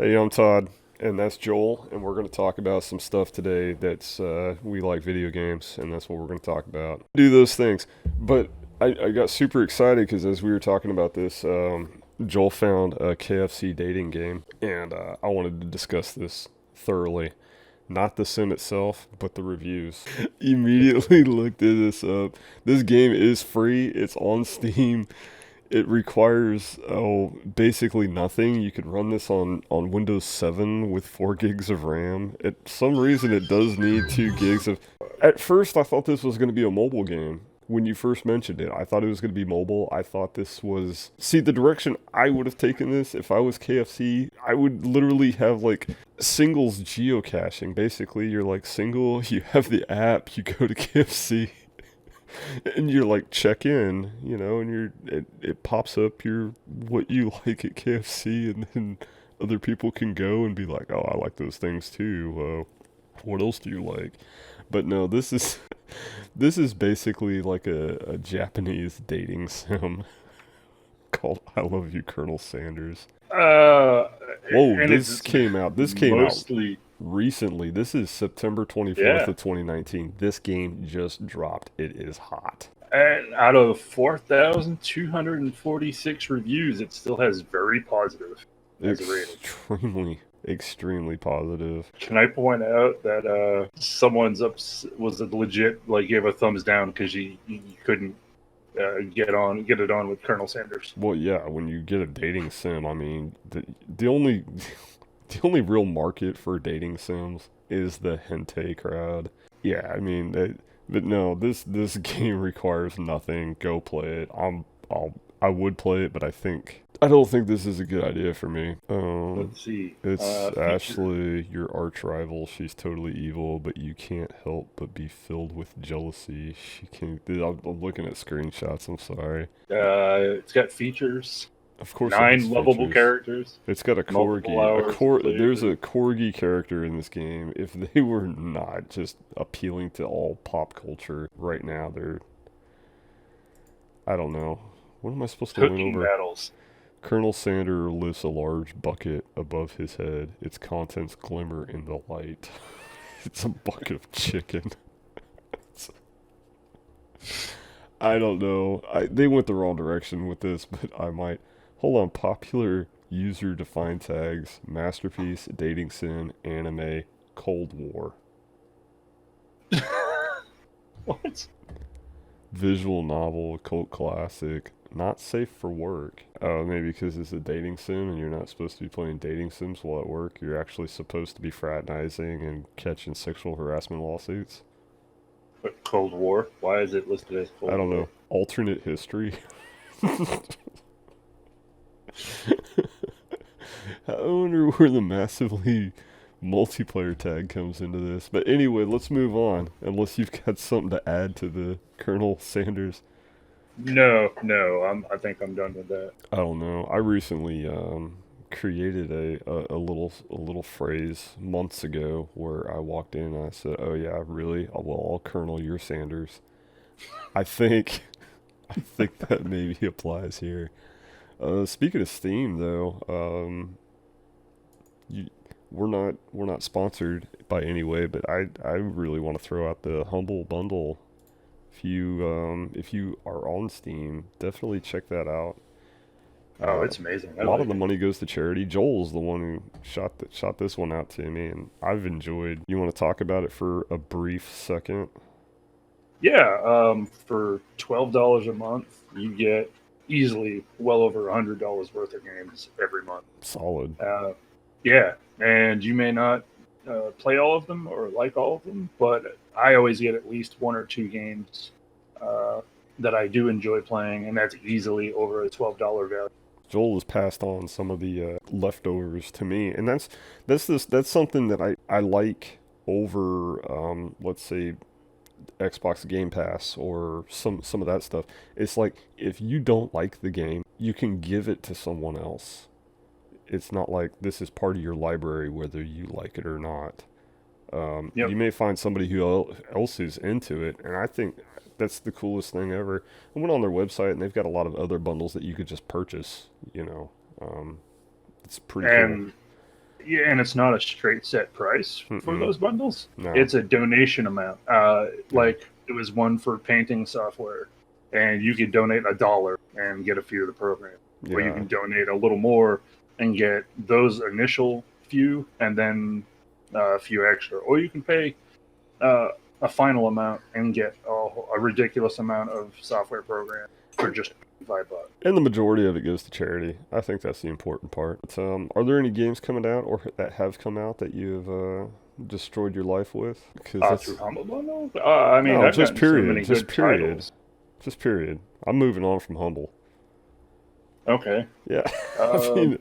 Hey, I'm Todd, and that's Joel, and we're going to talk about some stuff today that's we like video games, and that's what we're going to talk about. Do those things, but I got super excited because as we were talking about this, Joel found a KFC dating game, and I wanted to discuss this thoroughly. Not the sim itself, but the reviews. Immediately looked at this up. This game is free. It's on Steam. It requires basically nothing. You could run this on Windows 7 with 4 gigs of RAM. At some reason, it does need 2 gigs of. At first, I thought this was going to be a mobile game. When you first mentioned it, I thought it was going to be mobile. I thought this was. See, the direction I would have taken this if I was KFC, I would literally have like singles geocaching. Basically, you're like single, you have the app, you go to KFC and you're like check in, and it pops up your what you like at KFC, and then other people can go and be like, oh, I like those things too. What else do you like? But no, this is this is basically like a Japanese dating sim called "I Love You, Colonel Sanders." Uh, Whoa, and this it's came out. This came out mostly, recently. This is September 24th yeah. of 2019. This game just dropped. It is hot. And out of 4,246 reviews, it still has very positive as a rating. Extremely, extremely positive. Can I point out that was a legit like gave a thumbs down because you couldn't get it on with Colonel Sanders. Well, yeah, when you get a dating sim, I mean, the only the only real market for dating sims is the hentai crowd. Yeah, I mean, but no, this game requires nothing. Go play it. I would play it, but I don't think this is a good idea for me. Let's see. It's Feature. Ashley, your arch rival. She's totally evil, but you can't help but be filled with jealousy. She can. I'm looking at screenshots. I'm sorry. It's got features. Of course, it has 9 lovable features. characters. It's got a Multiple corgi. hours of There's playthrough. a corgi character in this game. If they were not just appealing to all pop culture right now, they're. I don't know. What am I supposed to win Cooking over? battles. Colonel Sander lifts a large bucket above his head. Its contents glimmer in the light. It's a bucket of chicken. I don't know. They went the wrong direction with this, but I might. Hold on. Popular user defined tags: masterpiece, dating sim, anime, Cold War, What? visual novel, cult classic, not safe for work. Oh, maybe because it's a dating sim and you're not supposed to be playing dating sims while at work. You're actually supposed to be fraternizing and catching sexual harassment lawsuits. But Cold War? Why is it listed as I Cold don't War? know. Alternate history. I wonder where the massively multiplayer tag comes into this. But anyway, let's move on. Unless you've got something to add to the Colonel Sanders. No. I think I'm done with that. I don't know. I recently created a little phrase months ago where I walked in and I said, "Oh yeah, really? Well, I'll Colonel your Sanders." I think I think that maybe applies here. Speaking of Steam, though, you, we're not sponsored by any way, but I really want to throw out the Humble Bundle. If you are on Steam, definitely check that out. Oh, Uh, it's amazing. I a lot of like the it. money goes to charity. Joel's the one who shot this one out to me, and I've enjoyed. You want to talk about it for a brief second? Yeah, for $12 a month, you get easily well over $100 worth of games every month. Solid. Uh, yeah, and you may not play all of them or like all of them, but I always get at least one or two games uh, that I do enjoy playing, and that's easily over a $12 value. Joel has passed on some of the leftovers to me, and that's something that I like over let's say Xbox Game Pass or some of that stuff. It's like if you don't like the game, you can give it to someone else. It's not like this is part of your library whether you like it or not. Yep. You may find somebody who else is into it, and I think that's the coolest thing ever. I went on their website and they've got a lot of other bundles that you could just purchase. Um, it's pretty cool. And Yeah, and it's not a straight set price for Mm-mm. those bundles. No. It's a donation amount. Like it was one for painting software, and you could donate $1 and get a few of the programs, or you Yeah. can donate a little more and get those initial few, and then a few extra, or you can pay uh, a final amount and get a ridiculous amount of software programs for just $5. And the majority of it goes to charity. I think that's the important part. But, are there any games coming out or that have come out that you've destroyed your life with? Because Through that's Humble Bundle. I mean, no, I've just gotten so period, many just good period, titles. just period. I'm moving on from Humble. Okay. Yeah, I Um, mean,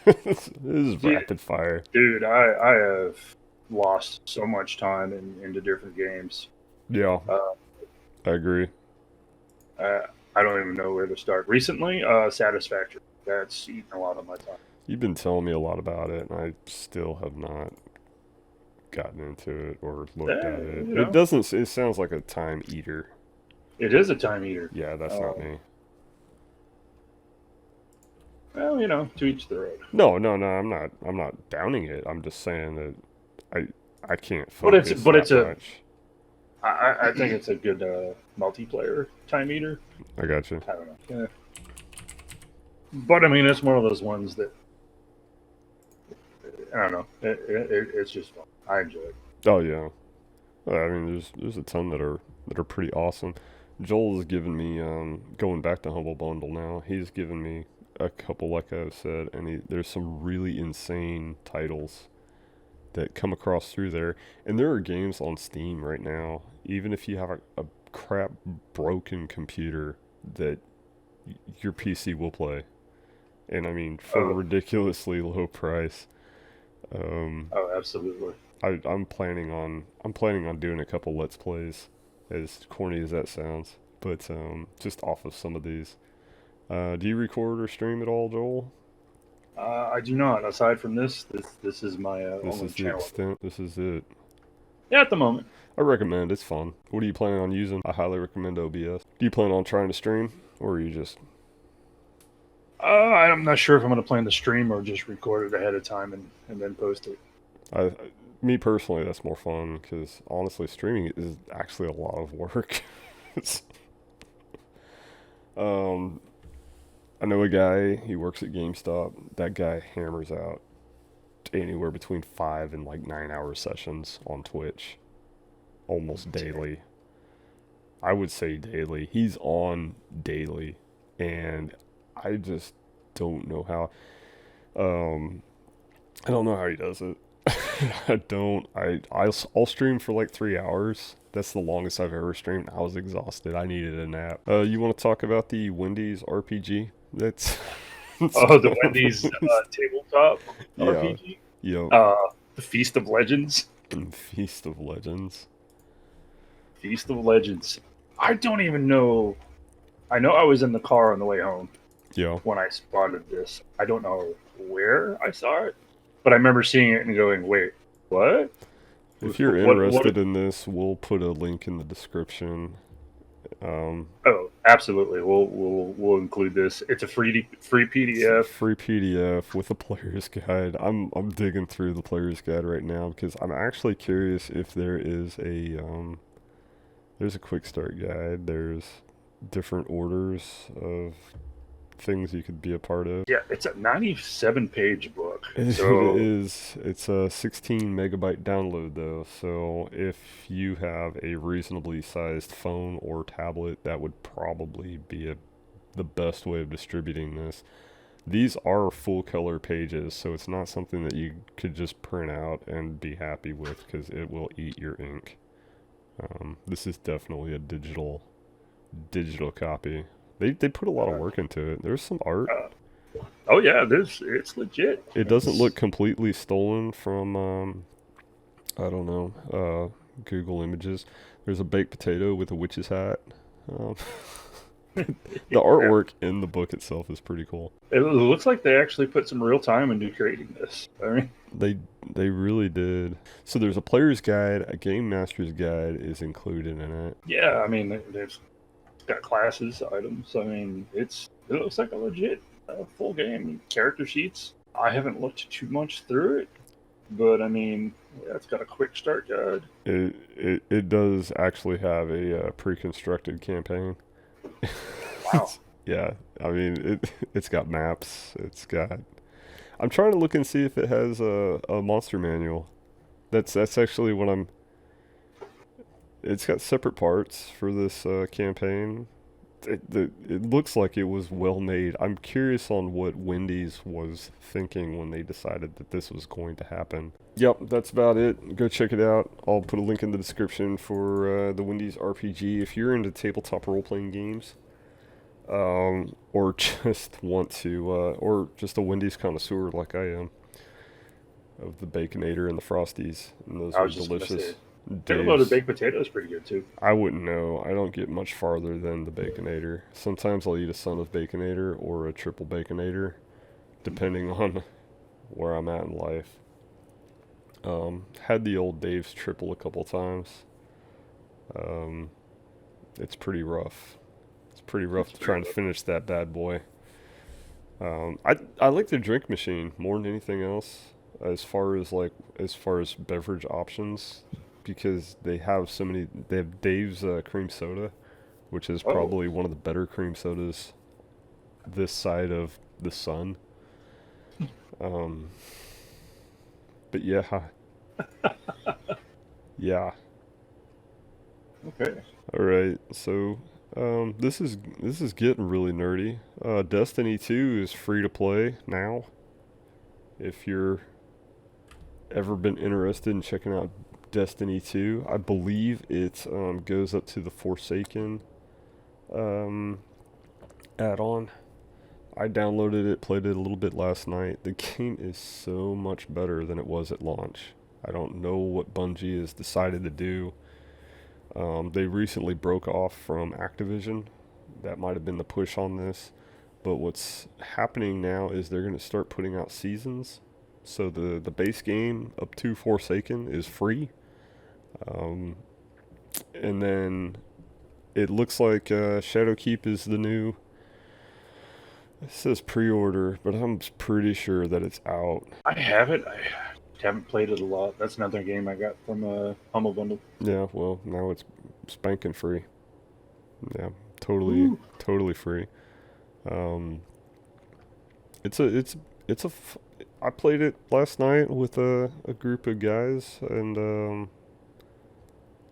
this is yeah, rapid fire. dude, I have lost so much time into different games. Yeah, Uh, I agree. I don't even know where to start. Recently, Satisfactory. That's eaten a lot of my time. You've been telling me a lot about it, and I still have not gotten into it or looked at it. You It know, doesn't. It sounds like a time eater. it is a time eater. Yeah, that's not me. Well, to each their own. No, no, no. I'm not downing it. I'm just saying that I can't But it's focus but that it's a much. I think it's a good multiplayer time eater. I got you. I don't know. Yeah. But I mean, it's one of those ones that I don't know. It's just fun. I enjoy it. Oh yeah. I mean, there's a ton that are pretty awesome. Joel has given me going back to Humble Bundle now. He's given me a couple, like I've said, and there's some really insane titles that come across through there. And there are games on Steam right now, even if you have a crap broken computer, that your PC will play. And I mean, for a Oh, ridiculously low price. Um, oh, absolutely. I'm planning on doing a couple Let's Plays, as corny as that sounds, but just off of some of these. Do you record or stream at all, Joel? I do not. Aside from this is my This only is the channel. extent. This is it. Yeah, at the moment. I recommend. It's fun. What are you planning on using? I highly recommend OBS. Do you plan on trying to stream, or are you just? I'm not sure if I'm going to plan the stream or just record it ahead of time and then post it. I, me personally, that's more fun because honestly, streaming is actually a lot of work. It's, um, I know a guy. He works at GameStop. That guy hammers out anywhere between 5 and 9 hour sessions on Twitch, almost daily. I would say daily. He's on daily, and I just don't know how. Um, I don't know how he does it. I don't. I'll stream for like 3 hours. That's the longest I've ever streamed. I was exhausted. I needed a nap. You want to talk about the Wendy's RPG? That's. Oh, the Wendy's tabletop Yeah. RPG. Yep. The Feast of Legends. And Feast of Legends. Feast of Legends. I don't even know. I know I was in the car on the way home Yeah. when I spotted this. I don't know where I saw it, but I remember seeing it and going, "Wait, what?" If you're What? interested in this, we'll put a link in the description. Oh, absolutely. We'll include this. It's a free PDF. Free PDF with a player's guide. I'm digging through the player's guide right now because I'm actually curious if there's a quick start guide. There's different orders of things you could be a part of. Yeah, it's a 97-page book. It So is. It's a 16 megabyte download though. So if you have a reasonably sized phone or tablet, that would probably be the best way of distributing this. These are full color pages, so it's not something that you could just print out and be happy with because it will eat your ink. This is definitely a digital copy. They put a lot of work into it. There's some art. oh yeah, it's legit. It doesn't look completely stolen from I don't know, Google Images. There's a baked potato with a witch's hat. Um, the artwork in the book itself is pretty cool. It looks like they actually put some real time into creating this. I mean, They really did. So there's a player's guide, a game master's guide is included in it. yeah, I mean they've got classes, items. I mean, it looks like a legit full game. Character sheets. I haven't looked too much through it, but I mean, yeah, it's got a quick start guide. It does actually have a pre-constructed campaign. Wow. Yeah, I mean it's got maps. It's got. I'm trying to look and see if it has a monster manual. That's actually what I'm. It's got separate parts for this campaign. It looks like it was well made. I'm curious on what Wendy's was thinking when they decided that this was going to happen. Yep, that's about it. Go check it out. I'll put a link in the description for the Wendy's RPG. If you're into tabletop role-playing games, or just want to, or just a Wendy's connoisseur like I am, of the Baconator and the Frosties, and those I are was just gonna delicious. say, peanut butter Dave's. baked potato is pretty good too. I wouldn't know. I don't get much farther than the Baconator. Sometimes I'll eat a son of Baconator or a triple Baconator, depending on where I'm at in life. Had the old Dave's triple a couple times. Um, it's pretty rough. It's pretty rough It's pretty trying to finish that bad boy. I like the drink machine more than anything else, as far as beverage options, because they have so many. They have Dave's cream soda, which is Oh, probably one of the better cream sodas this side of the sun. Um, but yeah, yeah. okay. All right, so this is getting really nerdy. Destiny 2 is free to play now. If you're ever been interested in checking out Destiny 2, I believe it goes up to the Forsaken um, add-on. I downloaded it, played it a little bit last night. The game is so much better than it was at launch. I don't know what Bungie has decided to do. They recently broke off from Activision. That might have been the push on this. But what's happening now is they're going to start putting out seasons. So the base game up to Forsaken is free. Um, and then it looks like Shadowkeep is the new. It says pre-order, but I'm pretty sure that it's out. I have it. I haven't played it a lot. That's another game I got from Humble Bundle. Yeah, well, now it's spanking free. Yeah, totally, Ooh. totally free. Um, it's a. I played it last night with a group of guys and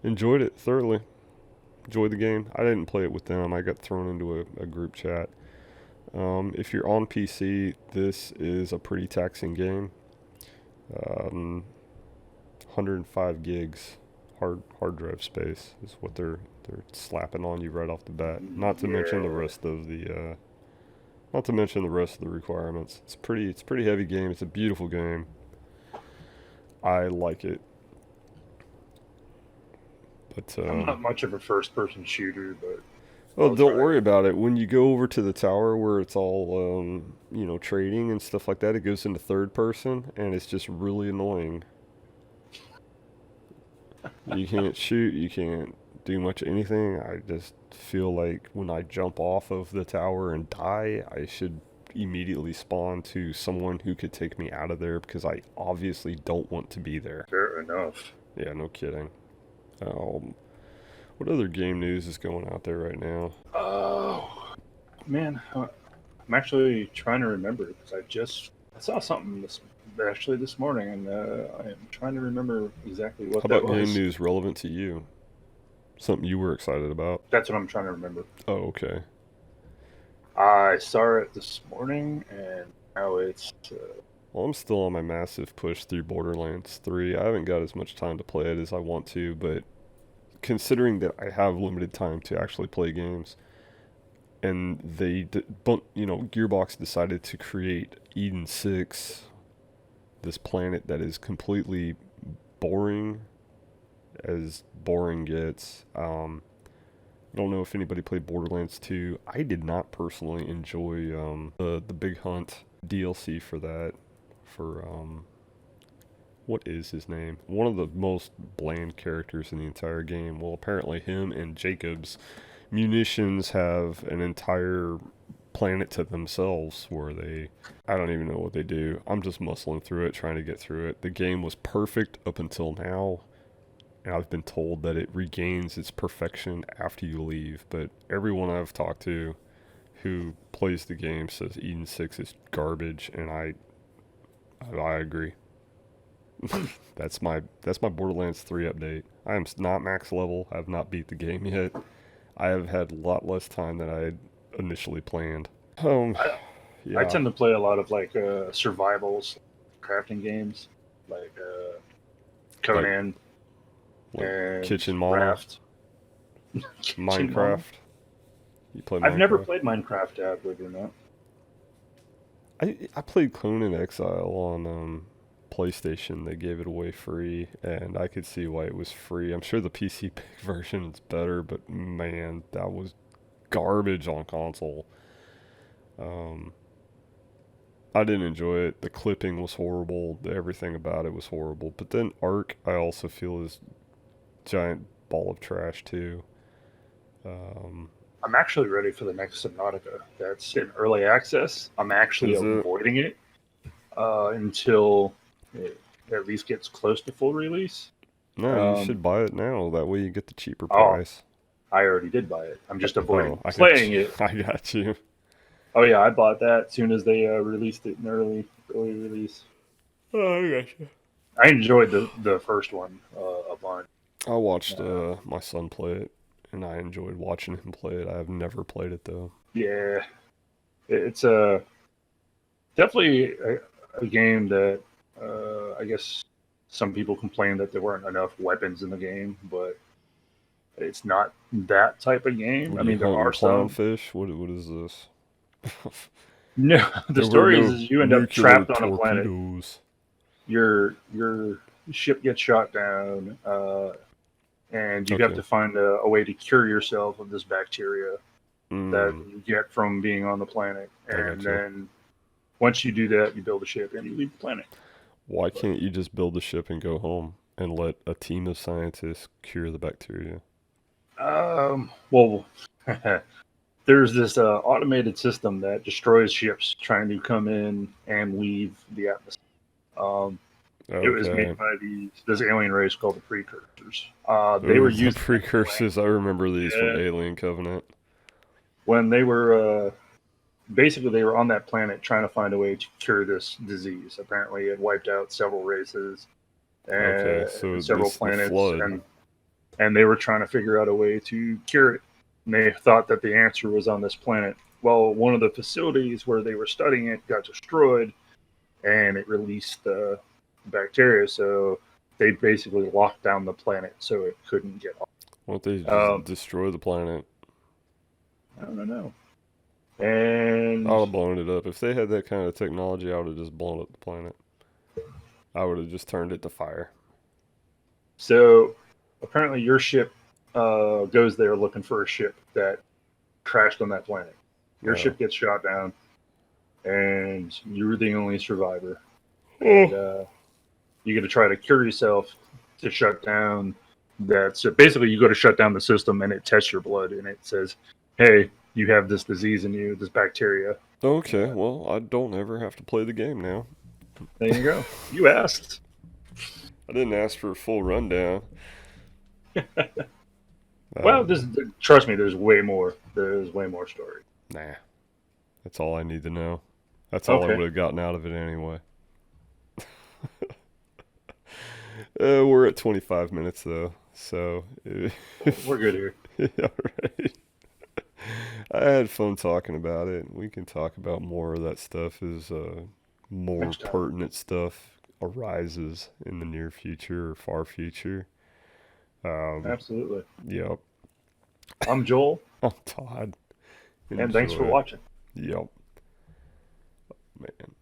enjoyed it thoroughly. Enjoyed the game. I didn't play it with them. I got thrown into a group chat. If you're on PC, this is a pretty taxing game. 105 gigs hard drive space is what they're slapping on you right off the bat. Not to mention the Yeah. rest of the not to mention the rest of the requirements. It's a pretty heavy game. It's a beautiful game. I like it. But I'm not much of a first-person shooter, but well, I'll don't try worry it. about it. When you go over to the tower where it's all trading and stuff like that, it goes into third person and it's just really annoying. You can't shoot, you can't do much anything. I just feel like when I jump off of the tower and die, I should immediately spawn to someone who could take me out of there because I obviously don't want to be there. Fair enough. Yeah, no kidding. What other game news is going out there right now? Oh man, I'm actually trying to remember because I saw something this morning, and I am trying to remember exactly How what that about game was. news relevant to you? Something you were excited about? That's what I'm trying to remember. Oh, okay. I saw it this morning, and now it's Well, I'm still on my massive push through Borderlands 3. I haven't got as much time to play it as I want to, but considering that I have limited time to actually play games, and Gearbox decided to create Eden 6, this planet that is completely boring as boring gets. I don't know if anybody played Borderlands 2. I did not personally enjoy the Big Hunt DLC for that. For what is his name? One of the most bland characters in the entire game. Well, apparently him and Jacob's munitions have an entire planet to themselves where I don't even know what they do. I'm just muscling through it, trying to get through it. The game was perfect up until now, and I've been told that it regains its perfection after you leave. But everyone I've talked to who plays the game says Eden 6 is garbage, and I agree. That's my Borderlands 3 update. I am not max level. I have not beat the game yet. I have had a lot less time than I had initially planned. I Yeah, tend to play a lot of like survivals, crafting games, like Conan like and Kitchen Mama, Raft. Kitchen Mama? Minecraft. You play I've never Minecraft? played Minecraft, believe it or not. I played Conan Exile on PlayStation. They gave it away free, and I could see why it was free. I'm sure the PC version is better, but man, that was garbage on console. Um, I didn't enjoy it. The clipping was horrible. Everything about it was horrible. But then Ark, I also feel is giant ball of trash too. Um, I'm actually ready for the next Subnautica. That's in early access. I'm actually is it? avoiding it until it at least gets close to full release. No, you Um, should buy it now. That way you get the cheaper oh, price. I already did buy it. I'm just avoiding Oh, I got playing you. it. I got you. Oh yeah, I bought that as soon as they released it in early release. Oh, I got you. I enjoyed the first one a bunch. I watched Uh, my son play it, and I enjoyed watching him play it. I have never played it though. yeah, it's definitely a game that I guess some people complain that there weren't enough weapons in the game, but it's not that type of game. What I are you mean, there hunting are some. clownfish? What is this? No, the There were story no is you end up nuclear trapped on a planet. torpedoes. Your ship gets shot down, and you have Okay. to find a way to cure yourself of this bacteria that Mm, you get from being on the planet. I And got you. then once you do that, you build a ship and you leave the planet. Why But, can't you just build a ship and go home and let a team of scientists cure the bacteria? well, there's this automated system that destroys ships trying to come in and leave the atmosphere. Um, it was Okay. made by this alien race called the Precursors. They were Ooh, the using that precursors. I remember these from planet Alien Covenant. when they were basically they were on that planet trying to find a way to cure this disease. Apparently, it wiped out several races Okay, and so several this the planets, flood. and they were trying to figure out a way to cure it. And they thought that the answer was on this planet. Well, one of the facilities where they were studying it got destroyed, and it released bacteria. So they basically locked down the planet so it couldn't get off. Why don't they just Um, destroy the planet? I don't know. I would And have blown it up. If they had that kind of technology, I would have just blown up the planet. I would have just turned it to fire. so apparently your ship goes there looking for a ship that crashed on that planet. Your Oh. ship gets shot down, and you're the only survivor. And Oh. you get to try to cure yourself to shut down that. So basically, you go to shut down the system, and it tests your blood, and it says, "Hey, you have this disease in you, this bacteria." Okay, Uh, well, I don't ever have to play the game now. there you go. You asked. I didn't ask for a full rundown. Well, Um, trust me. There's way more. There's way more story. nah, that's all I need to know. That's all I Okay, would have gotten out of it anyway. We're at 25 minutes though, so we're good here. yeah, right. I had fun talking about it. We can talk about more of that stuff as more Next time. pertinent stuff arises in the near future or far future. Um, Absolutely. yep. I'm Joel, I'm Todd. and thanks for Enjoy. watching. Yep. Man.